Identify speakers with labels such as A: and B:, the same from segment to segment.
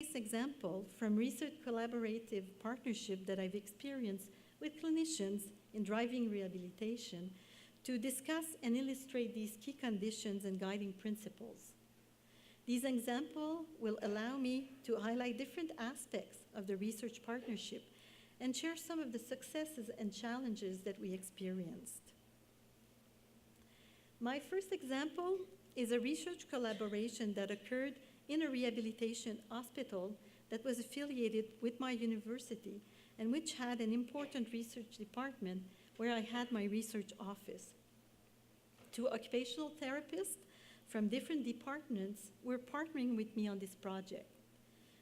A: case example from research collaborative partnership that I've experienced with clinicians in driving rehabilitation to discuss and illustrate these key conditions and guiding principles. These examples will allow me to highlight different aspects of the research partnership and share some of the successes and challenges that we experienced. My first example is a research collaboration that occurred in a rehabilitation hospital that was affiliated with my university and which had an important research department where I had my research office. Two occupational therapists from different departments were partnering with me on this project.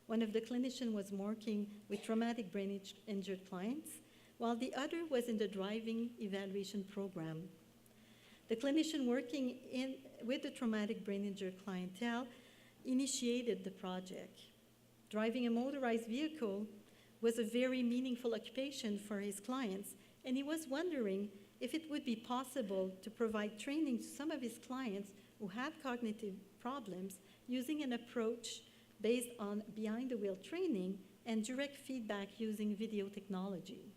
A: One of the clinicians was working with traumatic brain injured clients, while the other was in the driving evaluation program. The clinician working with the traumatic brain injured clientele initiated the project. Driving a motorized vehicle was a very meaningful occupation for his clients, and he was wondering if it would be possible to provide training to some of his clients who had cognitive problems using an approach based on behind-the-wheel training and direct feedback using video technology.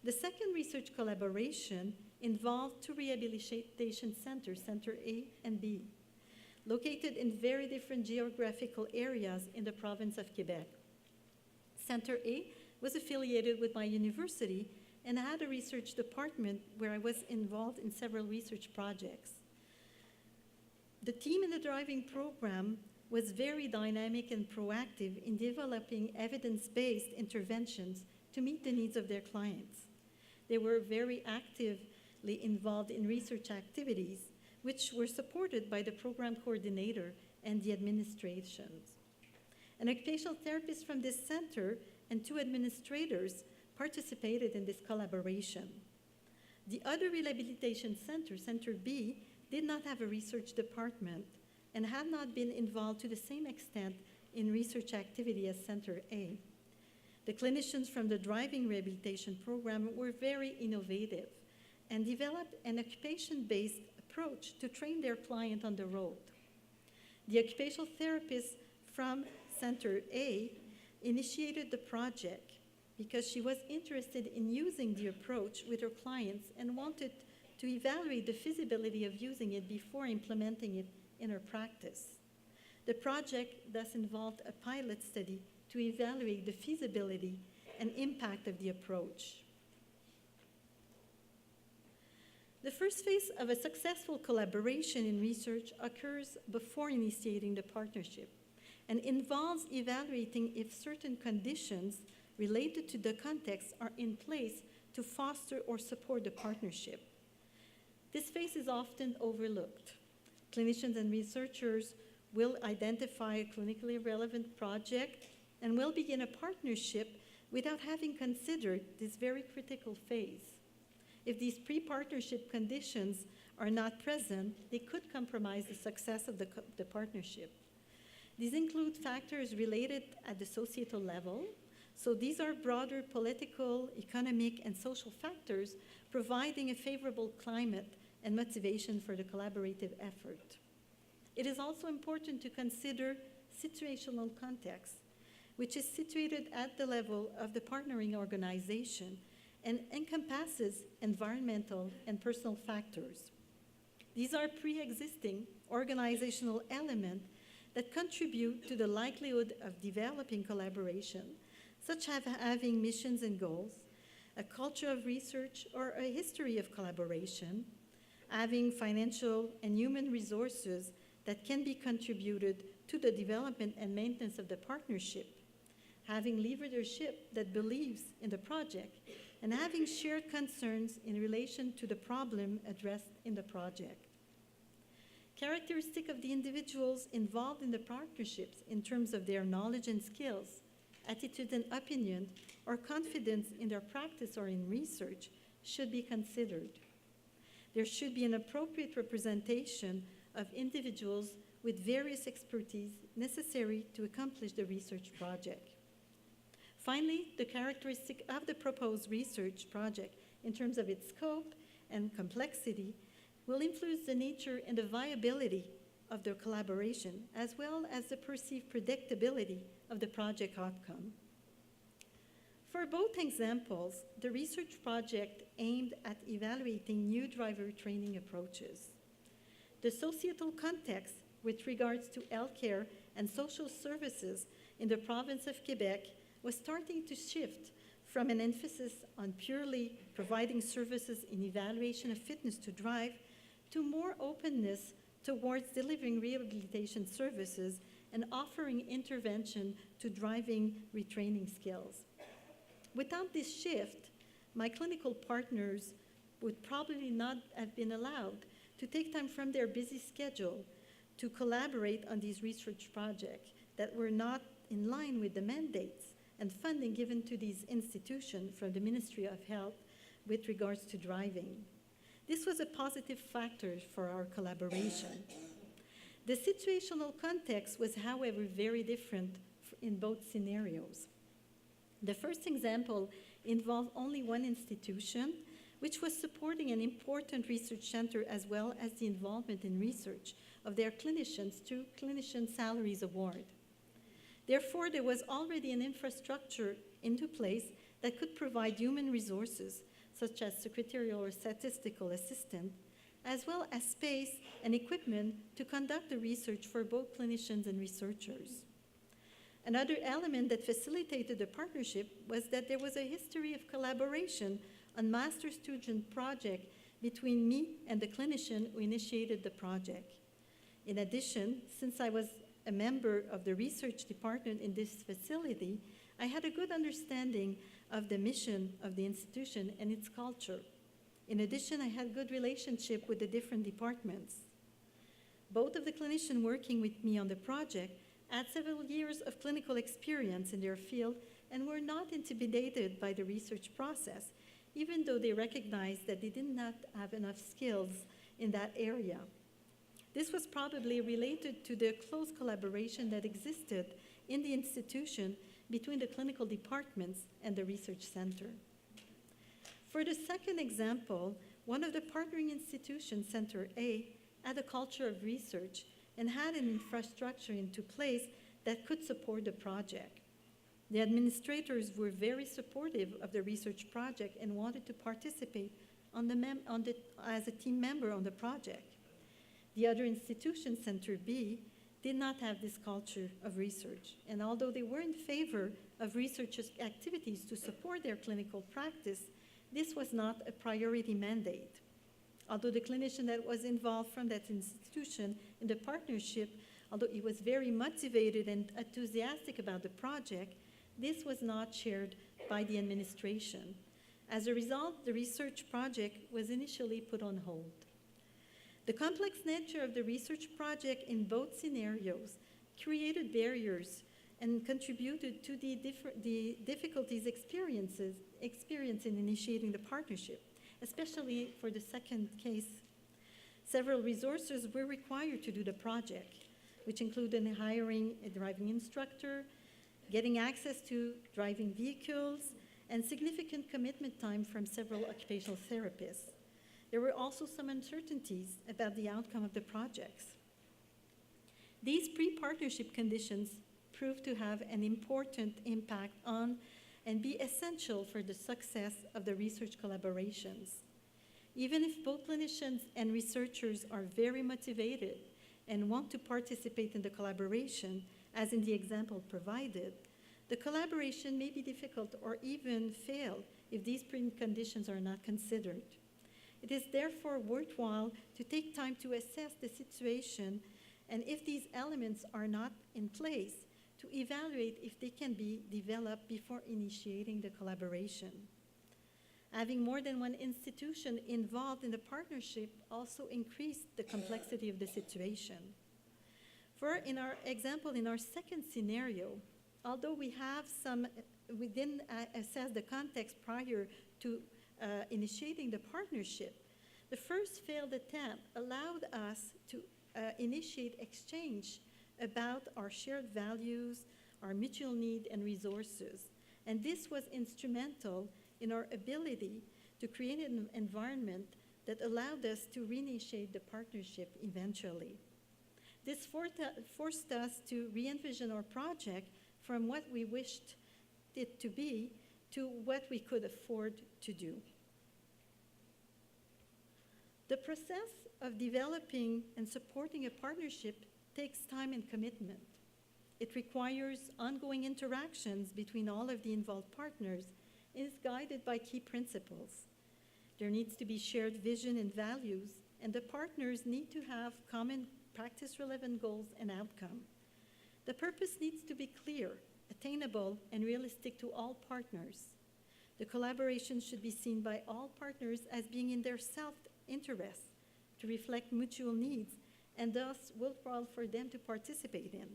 A: The second research collaboration involved two rehabilitation centers, Center A and B, located in very different geographical areas in the province of Quebec. Center A was affiliated with my university and had a research department where I was involved in several research projects. The team in the driving program was very dynamic and proactive in developing evidence-based interventions to meet the needs of their clients. They were very actively involved in research activities, which were supported by the program coordinator and the administrations. An occupational therapist from this center and two administrators participated in this collaboration. The other rehabilitation center, Center B, did not have a research department and had not been involved to the same extent in research activity as Center A. The clinicians from the driving rehabilitation program were very innovative and developed an occupation-based approach to train their client on the road. The occupational therapist from Center A initiated the project because she was interested in using the approach with her clients and wanted to evaluate the feasibility of using it before implementing it in her practice. The project thus involved a pilot study to evaluate the feasibility and impact of the approach. The first phase of a successful collaboration in research occurs before initiating the partnership and involves evaluating if certain conditions related to the context are in place to foster or support the partnership. This phase is often overlooked. Clinicians and researchers will identify a clinically relevant project and will begin a partnership without having considered this very critical phase. If these pre-partnership conditions are not present, they could compromise the success of the partnership. These include factors related at the societal level. So these are broader political, economic, and social factors providing a favorable climate and motivation for the collaborative effort. It is also important to consider situational context, which is situated at the level of the partnering organization and encompasses environmental and personal factors. These are pre-existing organizational elements that contribute to the likelihood of developing collaboration, such as having missions and goals, a culture of research or a history of collaboration, having financial and human resources that can be contributed to the development and maintenance of the partnership, having leadership that believes in the project, and having shared concerns in relation to the problem addressed in the project. Characteristic of the individuals involved in the partnerships in terms of their knowledge and skills, attitude and opinion, or confidence in their practice or in research should be considered. There should be an appropriate representation of individuals with various expertise necessary to accomplish the research project. Finally, the characteristic of the proposed research project in terms of its scope and complexity will influence the nature and the viability of the collaboration, as well as the perceived predictability of the project outcome. For both examples, the research project aimed at evaluating new driver training approaches. The societal context with regards to healthcare and social services in the province of Quebec was starting to shift from an emphasis on purely providing services in evaluation of fitness to drive to more openness towards delivering rehabilitation services and offering intervention to driving retraining skills. Without this shift, my clinical partners would probably not have been allowed to take time from their busy schedule to collaborate on these research projects that were not in line with the mandates and funding given to these institutions from the Ministry of Health with regards to driving. This was a positive factor for our collaboration. The situational context was, however, very different in both scenarios. The first example involved only one institution, which was supporting an important research center as well as the involvement in research of their clinicians through Clinician Salaries Award. Therefore, there was already an infrastructure into place that could provide human resources, such as secretarial or statistical assistant, as well as space and equipment to conduct the research for both clinicians and researchers. Another element that facilitated the partnership was that there was a history of collaboration on master student project between me and the clinician who initiated the project. In addition, since I was a member of the research department in this facility, I had a good understanding of the mission of the institution and its culture. In addition, I had good relationship with the different departments. Both of the clinicians working with me on the project had several years of clinical experience in their field and were not intimidated by the research process, even though they recognized that they did not have enough skills in that area. This was probably related to the close collaboration that existed in the institution between the clinical departments and the research center. For the second example, one of the partnering institutions, Center A, had a culture of research and had an infrastructure into place that could support the project. The administrators were very supportive of the research project and wanted to participate as a team member on the project. The other institution, Center B, did not have this culture of research. And although they were in favor of research activities to support their clinical practice, this was not a priority mandate. Although the clinician that was involved from that institution in the partnership, although he was very motivated and enthusiastic about the project, this was not shared by the administration. As a result, the research project was initially put on hold. The complex nature of the research project in both scenarios created barriers and contributed to the difficulties experienced in initiating the partnership, especially for the second case. Several resources were required to do the project, which included hiring a driving instructor, getting access to driving vehicles, and significant commitment time from several occupational therapists. There were also some uncertainties about the outcome of the projects. These pre-partnership conditions proved to have an important impact on and be essential for the success of the research collaborations. Even if both clinicians and researchers are very motivated and want to participate in the collaboration, as in the example provided, the collaboration may be difficult or even fail if these preconditions are not considered. It is therefore worthwhile to take time to assess the situation, and if these elements are not in place, to evaluate if they can be developed before initiating the collaboration. Having more than one institution involved in the partnership also increased the complexity of the situation. For in our example, in our second scenario, although we didn't assess the context prior to initiating the partnership, the first failed attempt allowed us to initiate exchange about our shared values, our mutual need and resources. And this was instrumental in our ability to create an environment that allowed us to reinitiate the partnership eventually. This forced us to re-envision our project from what we wished it to be to what we could afford to do. The process of developing and supporting a partnership takes time and commitment. It requires ongoing interactions between all of the involved partners and is guided by key principles. There needs to be shared vision and values, and the partners need to have common practice-relevant goals and outcome. The purpose needs to be clear, attainable, and realistic to all partners. The collaboration should be seen by all partners as being in their self-interest, to reflect mutual needs, and thus worthwhile for them to participate in.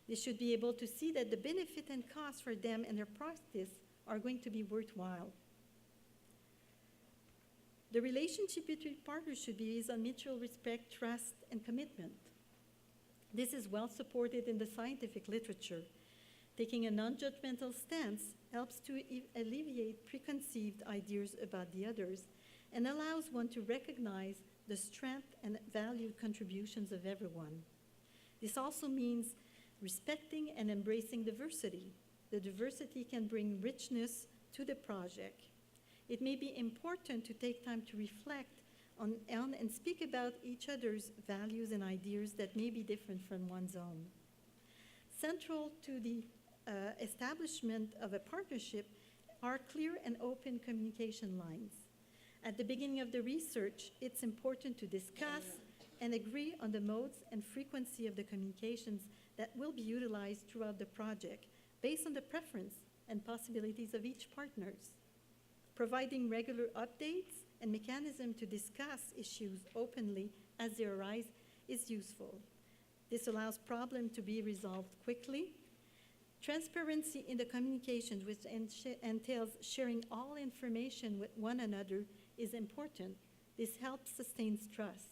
A: They should be able to see that the benefit and cost for them and their practice are going to be worthwhile. The relationship between partners should be based on mutual respect, trust, and commitment. This is well supported in the scientific literature. Taking a non-judgmental stance helps to alleviate preconceived ideas about the others and allows one to recognize the strength and valued contributions of everyone. This also means respecting and embracing diversity. The diversity can bring richness to the project. It may be important to take time to reflect on and speak about each other's values and ideas that may be different from one's own. Central to the establishment of a partnership are clear and open communication lines. At the beginning of the research, it's important to discuss and agree on the modes and frequency of the communications that will be utilized throughout the project based on the preference and possibilities of each partners. Providing regular updates and mechanisms to discuss issues openly as they arise is useful. This allows problems to be resolved quickly. Transparency in the communications, which entails sharing all information with one another, is important. This helps sustain trust.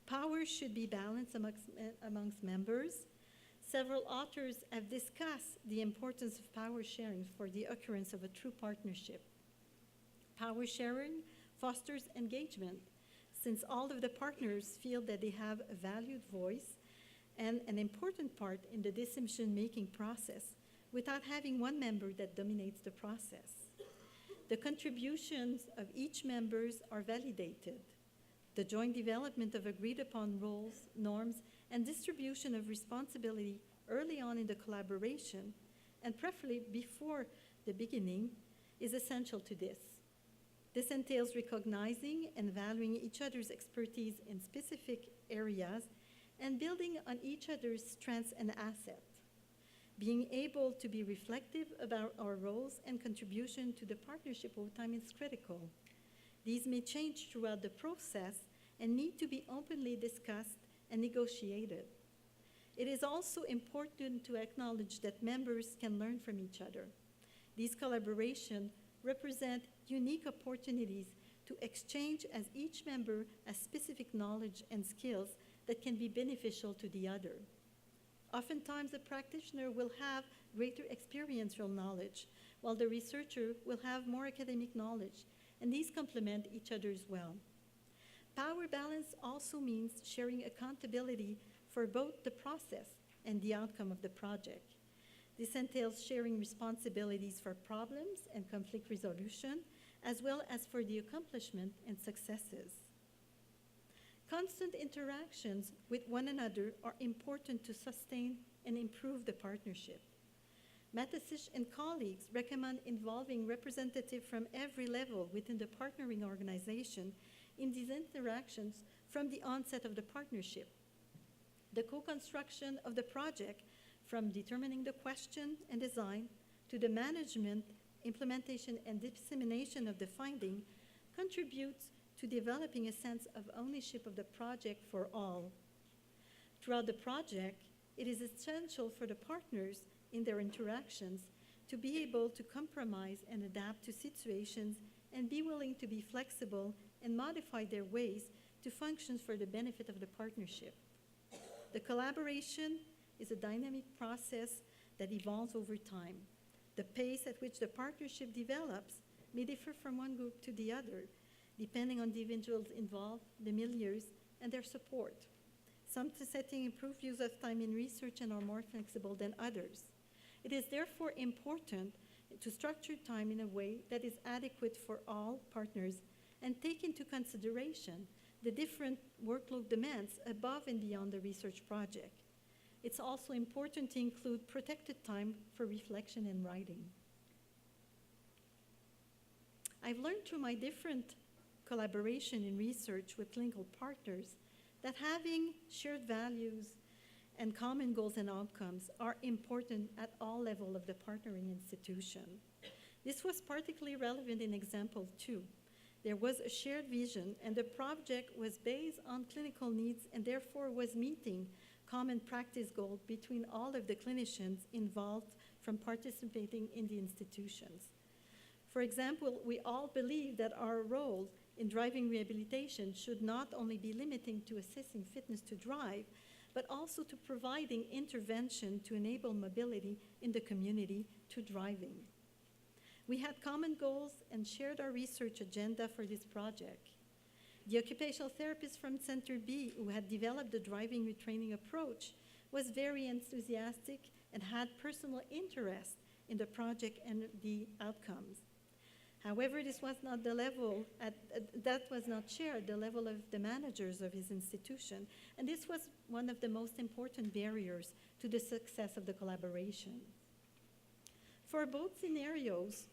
A: Power should be balanced amongst members. Several authors have discussed the importance of power sharing for the occurrence of a true partnership. Power sharing fosters engagement, since all of the partners feel that they have a valued voice and an important part in the decision-making process without having one member that dominates the process. The contributions of each member are validated. The joint development of agreed-upon roles, norms, and distribution of responsibility early on in the collaboration, and preferably before the beginning, is essential to this. This entails recognizing and valuing each other's expertise in specific areas and building on each other's strengths and assets. Being able to be reflective about our roles and contribution to the partnership over time is critical. These may change throughout the process and need to be openly discussed and negotiated. It is also important to acknowledge that members can learn from each other. These collaborations represent unique opportunities to exchange, as each member has specific knowledge and skills that can be beneficial to the other. Oftentimes, the practitioner will have greater experiential knowledge, while the researcher will have more academic knowledge, and these complement each other as well. Power balance also means sharing accountability for both the process and the outcome of the project. This entails sharing responsibilities for problems and conflict resolution, as well as for the accomplishment and successes. Constant interactions with one another are important to sustain and improve the partnership. Matasish and colleagues recommend involving representatives from every level within the partnering organization in these interactions from the onset of the partnership. The co-construction of the project, from determining the question and design to the management, implementation, and dissemination of the finding, contributes to developing a sense of ownership of the project for all. Throughout the project, it is essential for the partners in their interactions to be able to compromise and adapt to situations and be willing to be flexible and modify their ways to function for the benefit of the partnership. The collaboration is a dynamic process that evolves over time. The pace at which the partnership develops may differ from one group to the other, depending on the individuals involved, the milieus, and their support. Some setting improved use of time in research and are more flexible than others. It is therefore important to structure time in a way that is adequate for all partners and take into consideration the different workload demands above and beyond the research project. It's also important to include protected time for reflection and writing. I've learned through my different collaboration in research with clinical partners that having shared values and common goals and outcomes are important at all levels of the partnering institution. This was particularly relevant in example 2. There was a shared vision, and the project was based on clinical needs and therefore was meeting common practice goals between all of the clinicians involved from participating in the institutions. For example, we all believe that our role in driving rehabilitation should not only be limiting to assessing fitness to drive, but also to providing intervention to enable mobility in the community to driving. We had common goals and shared our research agenda for this project. The occupational therapist from Center B, who had developed the driving retraining approach, was very enthusiastic and had personal interest in the project and the outcomes. However, this was not the level, that was not shared at the level of the managers of his institution, and this was one of the most important barriers to the success of the collaboration. For both scenarios,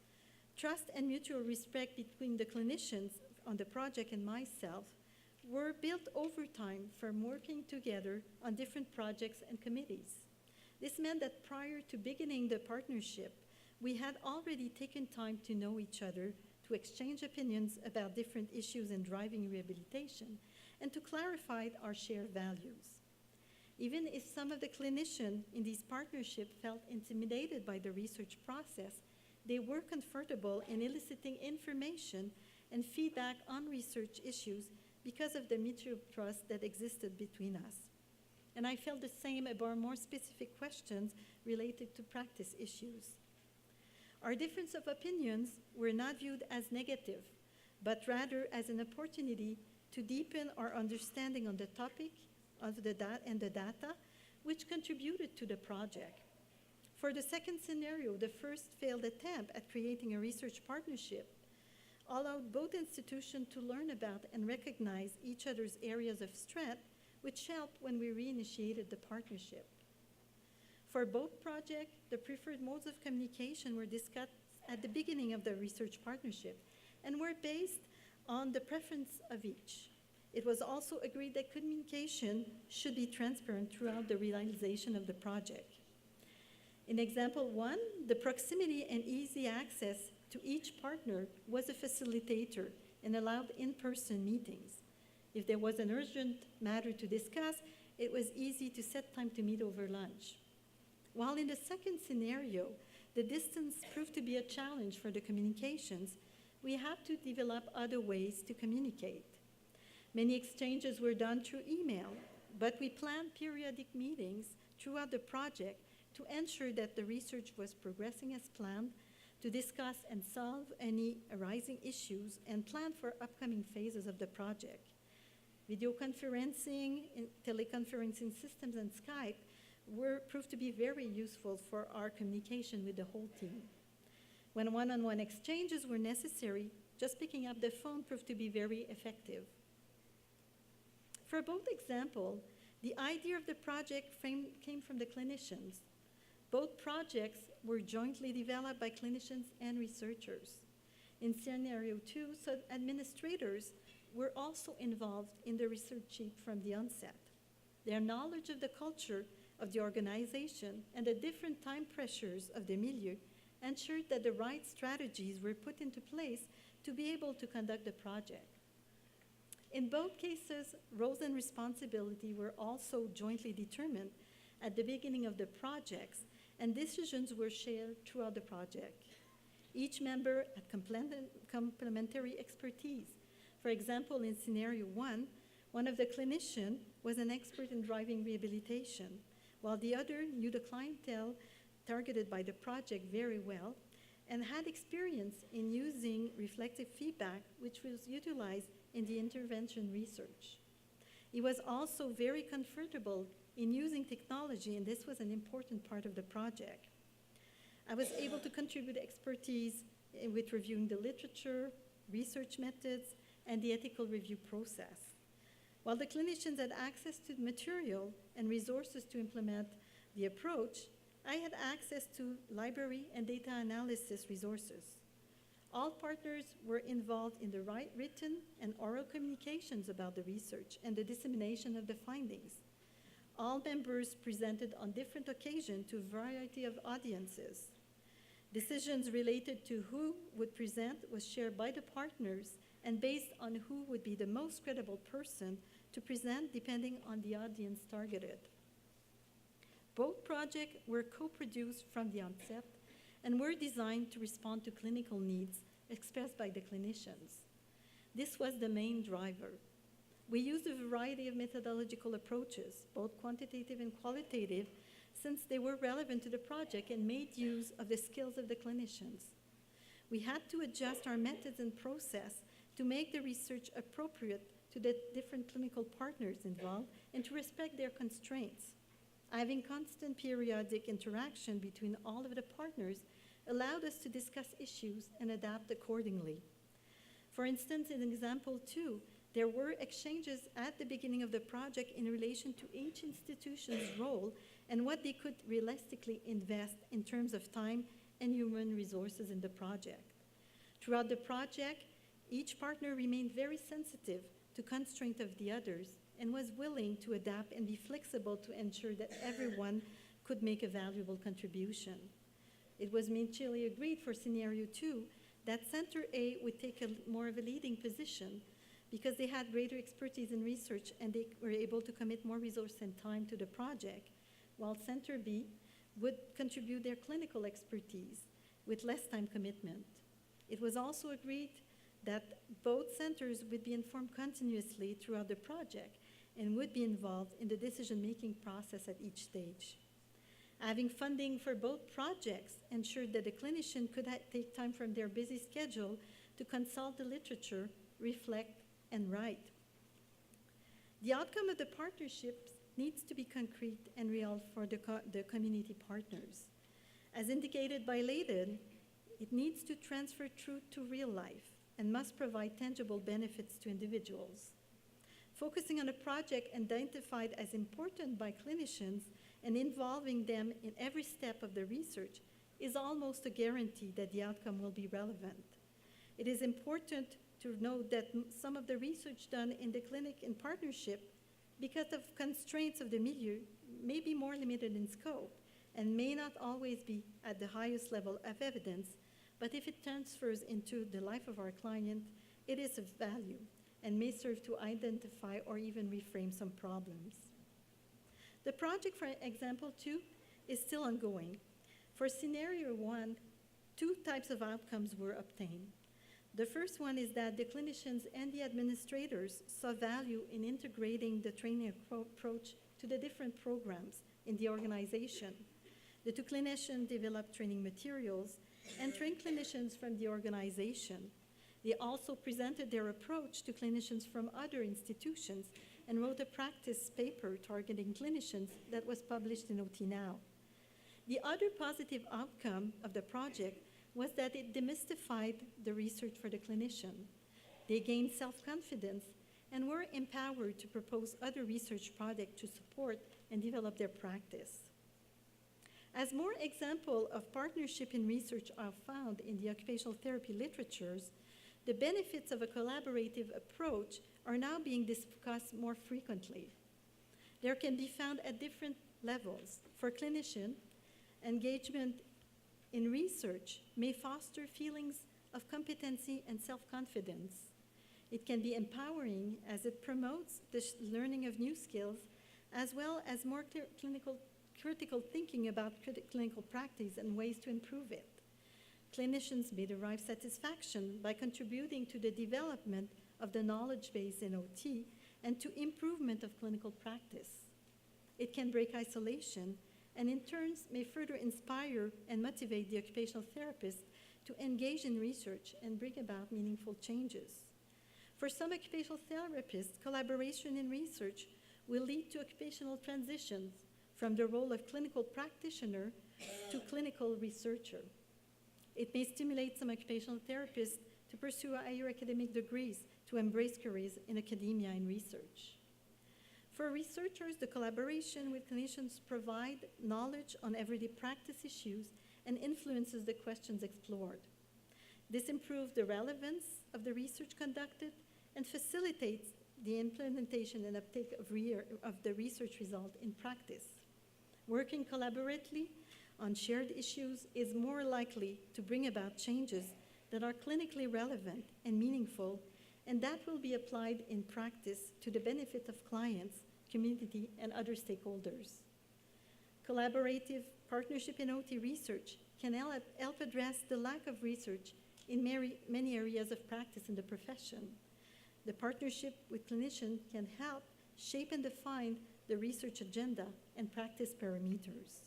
A: trust and mutual respect between the clinicians on the project and myself were built over time from working together on different projects and committees. This meant that prior to beginning the partnership, we had already taken time to know each other, to exchange opinions about different issues in driving rehabilitation, and to clarify our shared values. Even if some of the clinicians in these partnerships felt intimidated by the research process, they were comfortable in eliciting information and feedback on research issues because of the mutual trust that existed between us. And I felt the same about more specific questions related to practice issues. Our difference of opinions were not viewed as negative, but rather as an opportunity to deepen our understanding on the topic of the data, which contributed to the project. For the second scenario, the first failed attempt at creating a research partnership allowed both institutions to learn about and recognize each other's areas of strength, which helped when we reinitiated the partnership. For both projects, the preferred modes of communication were discussed at the beginning of the research partnership and were based on the preference of each. It was also agreed that communication should be transparent throughout the realization of the project. In example 1, the proximity and easy access to each partner was a facilitator and allowed in-person meetings. If there was an urgent matter to discuss, it was easy to set time to meet over lunch. While in the second scenario, the distance proved to be a challenge for the communications, we had to develop other ways to communicate. Many exchanges were done through email, but we planned periodic meetings throughout the project to ensure that the research was progressing as planned, to discuss and solve any arising issues, and plan for upcoming phases of the project. Video conferencing, teleconferencing systems, and Skype proved to be very useful for our communication with the whole team. When one-on-one exchanges were necessary, just picking up the phone proved to be very effective. For both examples, the idea of the project came from the clinicians. Both projects were jointly developed by clinicians and researchers. In scenario 2, administrators were also involved in the research from the onset. Their knowledge of the culture of the organization and the different time pressures of the milieu ensured that the right strategies were put into place to be able to conduct the project. In both cases, roles and responsibility were also jointly determined at the beginning of the projects, and decisions were shared throughout the project. Each member had complementary expertise. For example, in scenario 1, one of the clinicians was an expert in driving rehabilitation, while the other knew the clientele targeted by the project very well and had experience in using reflective feedback, which was utilized in the intervention research. He was also very comfortable in using technology, and this was an important part of the project. I was able to contribute expertise with reviewing the literature, research methods, and the ethical review process. While the clinicians had access to material and resources to implement the approach, I had access to library and data analysis resources. All partners were involved in the written and oral communications about the research and the dissemination of the findings. All members presented on different occasions to a variety of audiences. Decisions related to who would present was shared by the partners and based on who would be the most credible person to present depending on the audience targeted. Both projects were co-produced from the onset and were designed to respond to clinical needs expressed by the clinicians. This was the main driver. We used a variety of methodological approaches, both quantitative and qualitative, since they were relevant to the project and made use of the skills of the clinicians. We had to adjust our methods and process to make the research appropriate to the different clinical partners involved and to respect their constraints. Having constant periodic interaction between all of the partners allowed us to discuss issues and adapt accordingly. For instance, in example 2, there were exchanges at the beginning of the project in relation to each institution's role and what they could realistically invest in terms of time and human resources in the project. Throughout the project, each partner remained very sensitive to constraints of the others and was willing to adapt and be flexible to ensure that everyone could make a valuable contribution. It was mutually agreed for scenario 2 that Center A would take more of a leading position because they had greater expertise in research and they were able to commit more resources and time to the project, while Center B would contribute their clinical expertise with less time commitment. It was also agreed that both centers would be informed continuously throughout the project and would be involved in the decision-making process at each stage. Having funding for both projects ensured that the clinician could take time from their busy schedule to consult the literature, reflect, and write. The outcome of the partnerships needs to be concrete and real for the community partners. As indicated by Layden, it needs to transfer truth to real life and must provide tangible benefits to individuals. Focusing on a project identified as important by clinicians and involving them in every step of the research is almost a guarantee that the outcome will be relevant. It is important to note that some of the research done in the clinic in partnership, because of constraints of the milieu, may be more limited in scope and may not always be at the highest level of evidence, but if it transfers into the life of our client, it is of value and may serve to identify or even reframe some problems. The project, for example 2, is still ongoing. For scenario 1, 2 types of outcomes were obtained. The first one is that the clinicians and the administrators saw value in integrating the training approach to the different programs in the organization. The 2 clinicians developed training materials and trained clinicians from the organization. They also presented their approach to clinicians from other institutions and wrote a practice paper targeting clinicians that was published in OT Now. The other positive outcome of the project was that it demystified the research for the clinician. They gained self-confidence and were empowered to propose other research projects to support and develop their practice. As more examples of partnership in research are found in the occupational therapy literatures, the benefits of a collaborative approach are now being discussed more frequently. There can be found at different levels. For clinicians, engagement in research may foster feelings of competency and self-confidence. It can be empowering as it promotes the learning of new skills, as well as more critical thinking about clinical practice and ways to improve it. Clinicians may derive satisfaction by contributing to the development of the knowledge base in OT and to improvement of clinical practice. It can break isolation and in turn may further inspire and motivate the occupational therapist to engage in research and bring about meaningful changes. For some occupational therapists, collaboration in research will lead to occupational transitions from the role of clinical practitioner to clinical researcher. It may stimulate some occupational therapists to pursue higher academic degrees, to embrace careers in academia and research. For researchers, the collaboration with clinicians provide knowledge on everyday practice issues and influences the questions explored. This improves the relevance of the research conducted and facilitates the implementation and uptake of the research result in practice. Working collaboratively on shared issues is more likely to bring about changes that are clinically relevant and meaningful, and that will be applied in practice to the benefit of clients, community, and other stakeholders. Collaborative partnership in OT research can help address the lack of research in many areas of practice in the profession. The partnership with clinicians can help shape and define the research agenda and practice parameters.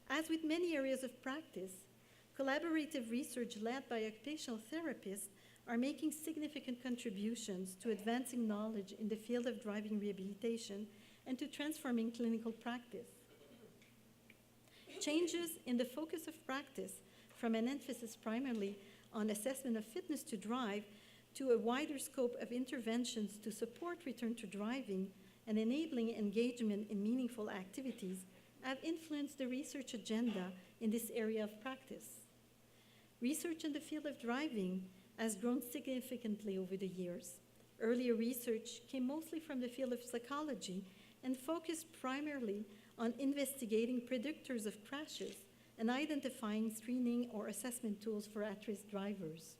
A: As with many areas of practice, collaborative research led by occupational therapists are making significant contributions to advancing knowledge in the field of driving rehabilitation and to transforming clinical practice. Changes in the focus of practice from an emphasis primarily on assessment of fitness to drive to a wider scope of interventions to support return to driving and enabling engagement in meaningful activities have influenced the research agenda in this area of practice. Research in the field of driving has grown significantly over the years. Earlier research came mostly from the field of psychology and focused primarily on investigating predictors of crashes and identifying screening or assessment tools for at-risk drivers.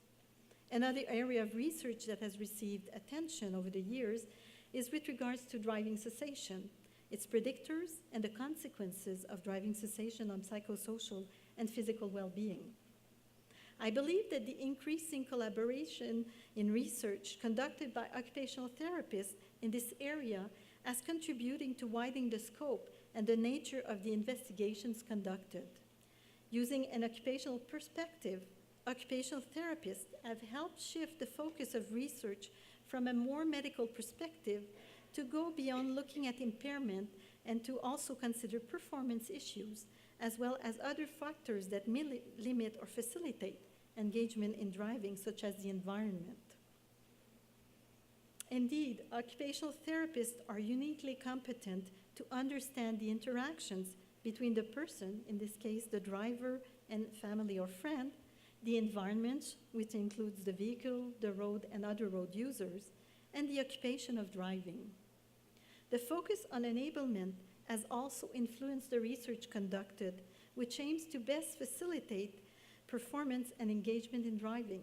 A: Another area of research that has received attention over the years is with regards to driving cessation, its predictors, and the consequences of driving cessation on psychosocial and physical well-being. I believe that the increasing collaboration in research conducted by occupational therapists in this area is contributing to widening the scope and the nature of the investigations conducted. Using an occupational perspective, occupational therapists have helped shift the focus of research from a more medical perspective to go beyond looking at impairment and to also consider performance issues, as well as other factors that may limit or facilitate engagement in driving, such as the environment. Indeed, occupational therapists are uniquely competent to understand the interactions between the person, in this case the driver and family or friend, the environment, which includes the vehicle, the road, and other road users, and the occupation of driving. The focus on enablement has also influenced the research conducted, which aims to best facilitate performance and engagement in driving.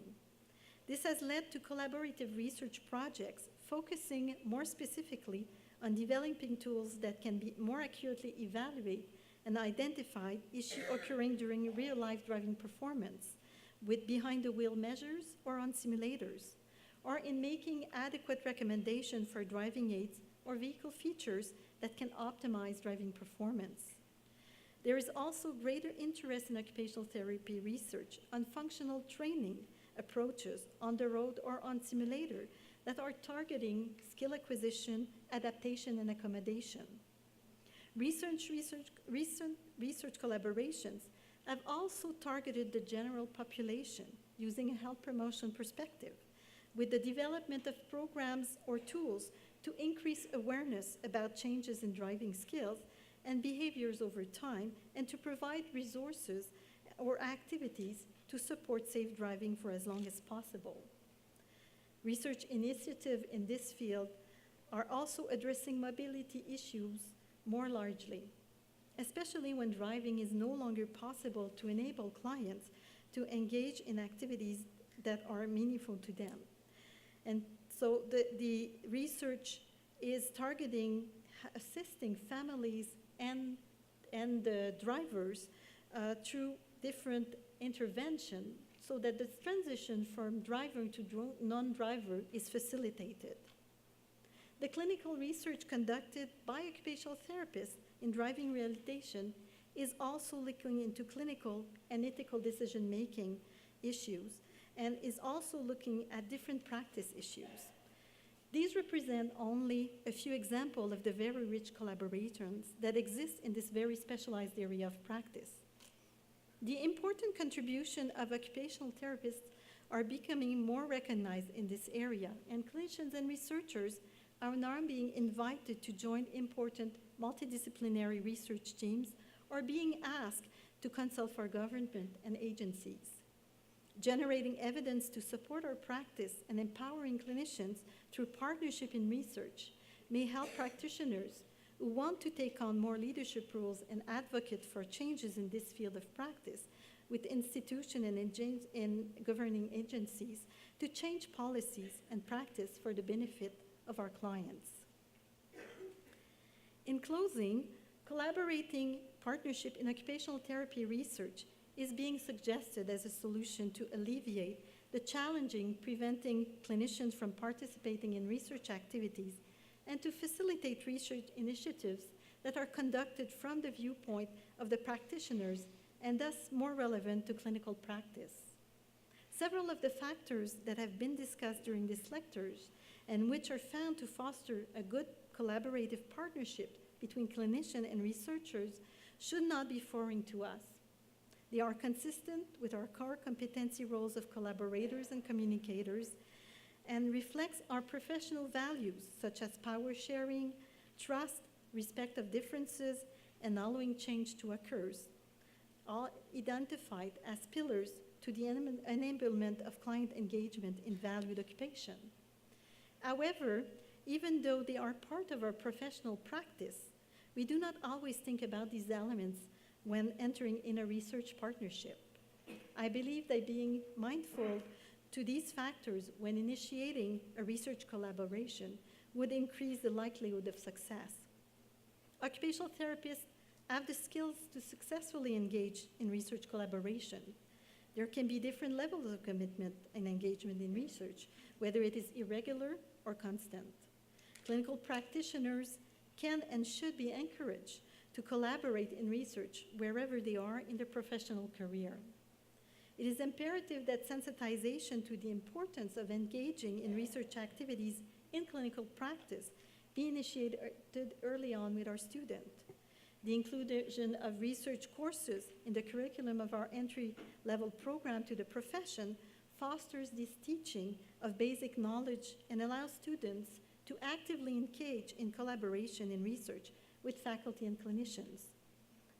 A: This has led to collaborative research projects focusing more specifically on developing tools that can be more accurately evaluate and identify issues occurring during real-life driving performance with behind-the-wheel measures or on simulators, or in making adequate recommendations for driving aids or vehicle features that can optimize driving performance. There is also greater interest in occupational therapy research on functional training approaches on the road or on simulator that are targeting skill acquisition, adaptation, and accommodation. Recent research collaborations have also targeted the general population using a health promotion perspective with the development of programs or tools to increase awareness about changes in driving skills and behaviors over time, and to provide resources or activities to support safe driving for as long as possible. Research initiatives in this field are also addressing mobility issues more largely, especially when driving is no longer possible to enable clients to engage in activities that are meaningful to them. And so the research is targeting assisting families and the drivers through different intervention so that the transition from driver to non-driver is facilitated. The clinical research conducted by occupational therapists in driving rehabilitation is also looking into clinical and ethical decision-making issues and is also looking at different practice issues. These represent only a few examples of the very rich collaborations that exist in this very specialized area of practice. The important contribution of occupational therapists are becoming more recognized in this area, and clinicians and researchers are now being invited to join important multidisciplinary research teams or being asked to consult for government and agencies. Generating evidence to support our practice and empowering clinicians through partnership in research may help practitioners who want to take on more leadership roles and advocate for changes in this field of practice with institutions and governing agencies to change policies and practice for the benefit of our clients. In closing, collaborating partnership in occupational therapy research is being suggested as a solution to alleviate the challenging preventing clinicians from participating in research activities and to facilitate research initiatives that are conducted from the viewpoint of the practitioners and thus more relevant to clinical practice. Several of the factors that have been discussed during these lectures and which are found to foster a good collaborative partnership between clinicians and researchers should not be foreign to us. They are consistent with our core competency roles of collaborators and communicators and reflects our professional values such as power sharing, trust, respect of differences, and allowing change to occur, all identified as pillars to the enablement of client engagement in valued occupation. However, even though they are part of our professional practice, we do not always think about these elements when entering in a research partnership. I believe that being mindful to these factors when initiating a research collaboration would increase the likelihood of success. Occupational therapists have the skills to successfully engage in research collaboration. There can be different levels of commitment and engagement in research, whether it is irregular or constant. Clinical practitioners can and should be encouraged to collaborate in research wherever they are in their professional career. It is imperative that sensitization to the importance of engaging in research activities in clinical practice be initiated early on with our students. The inclusion of research courses in the curriculum of our entry-level program to the profession fosters this teaching of basic knowledge and allows students to actively engage in collaboration in research with faculty and clinicians.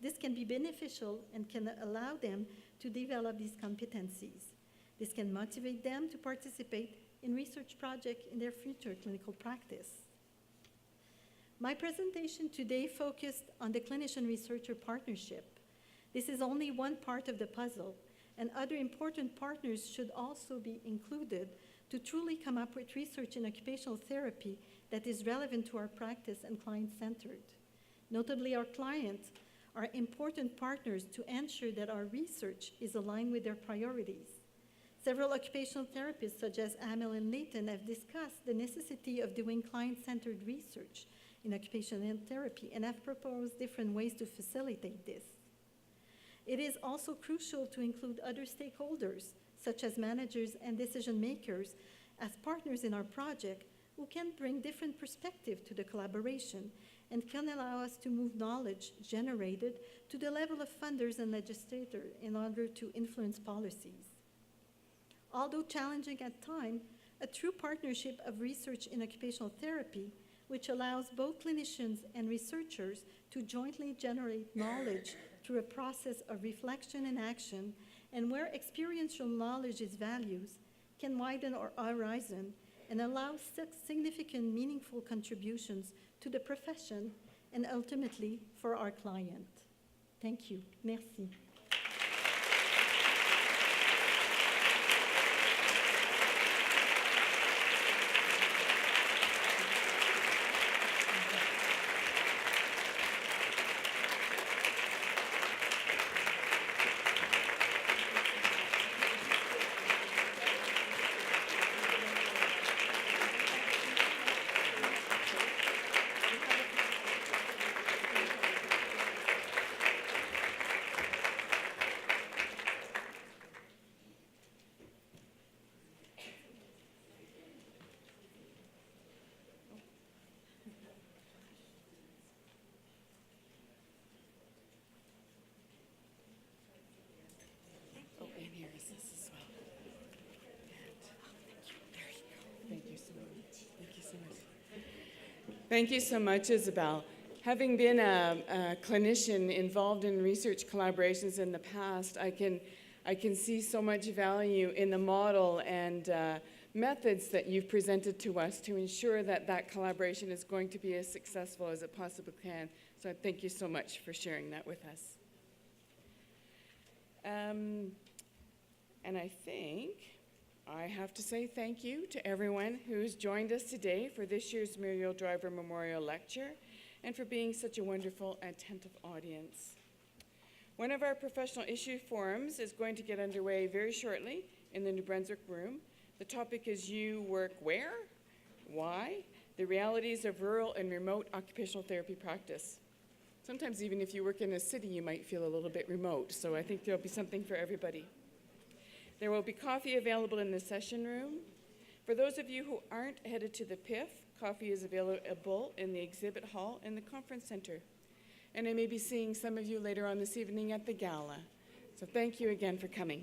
A: This can be beneficial and can allow them to develop these competencies. This can motivate them to participate in research projects in their future clinical practice. My presentation today focused on the clinician-researcher partnership. This is only one part of the puzzle, and other important partners should also be included to truly come up with research in occupational therapy that is relevant to our practice and client-centered. Notably, our clients are important partners to ensure that our research is aligned with their priorities. Several occupational therapists, such as Amel and Leighton, have discussed the necessity of doing client-centered research in occupational therapy and have proposed different ways to facilitate this. It is also crucial to include other stakeholders, such as managers and decision makers, as partners in our project who can bring different perspectives to the collaboration and can allow us to move knowledge generated to the level of funders and legislators in order to influence policies. Although challenging at times, a true partnership of research in occupational therapy, which allows both clinicians and researchers to jointly generate knowledge through a process of reflection and action, and where experiential knowledge is valued, can widen our horizon and allow significant, meaningful contributions to the profession and ultimately for our client. Thank you. Merci.
B: Thank you so much, Isabelle. Having been a clinician involved in research collaborations in the past, I can see so much value in the model and methods that you've presented to us to ensure that that collaboration is going to be as successful as it possibly can. So thank you so much for sharing that with us. And I think I have to say thank you to everyone who's joined us today for this year's Muriel Driver Memorial Lecture and for being such a wonderful and attentive audience. One of our professional issue forums is going to get underway very shortly in the New Brunswick room. The topic is You Work Where? Why? The realities of rural and remote occupational therapy practice. Sometimes even if you work in a city, you might feel a little bit remote, so I think there'll be something for everybody. There will be coffee available in the session room. For those of you who aren't headed to the PIF, coffee is available in the exhibit hall in the conference center. And I may be seeing some of you later on this evening at the gala. So thank you again for coming.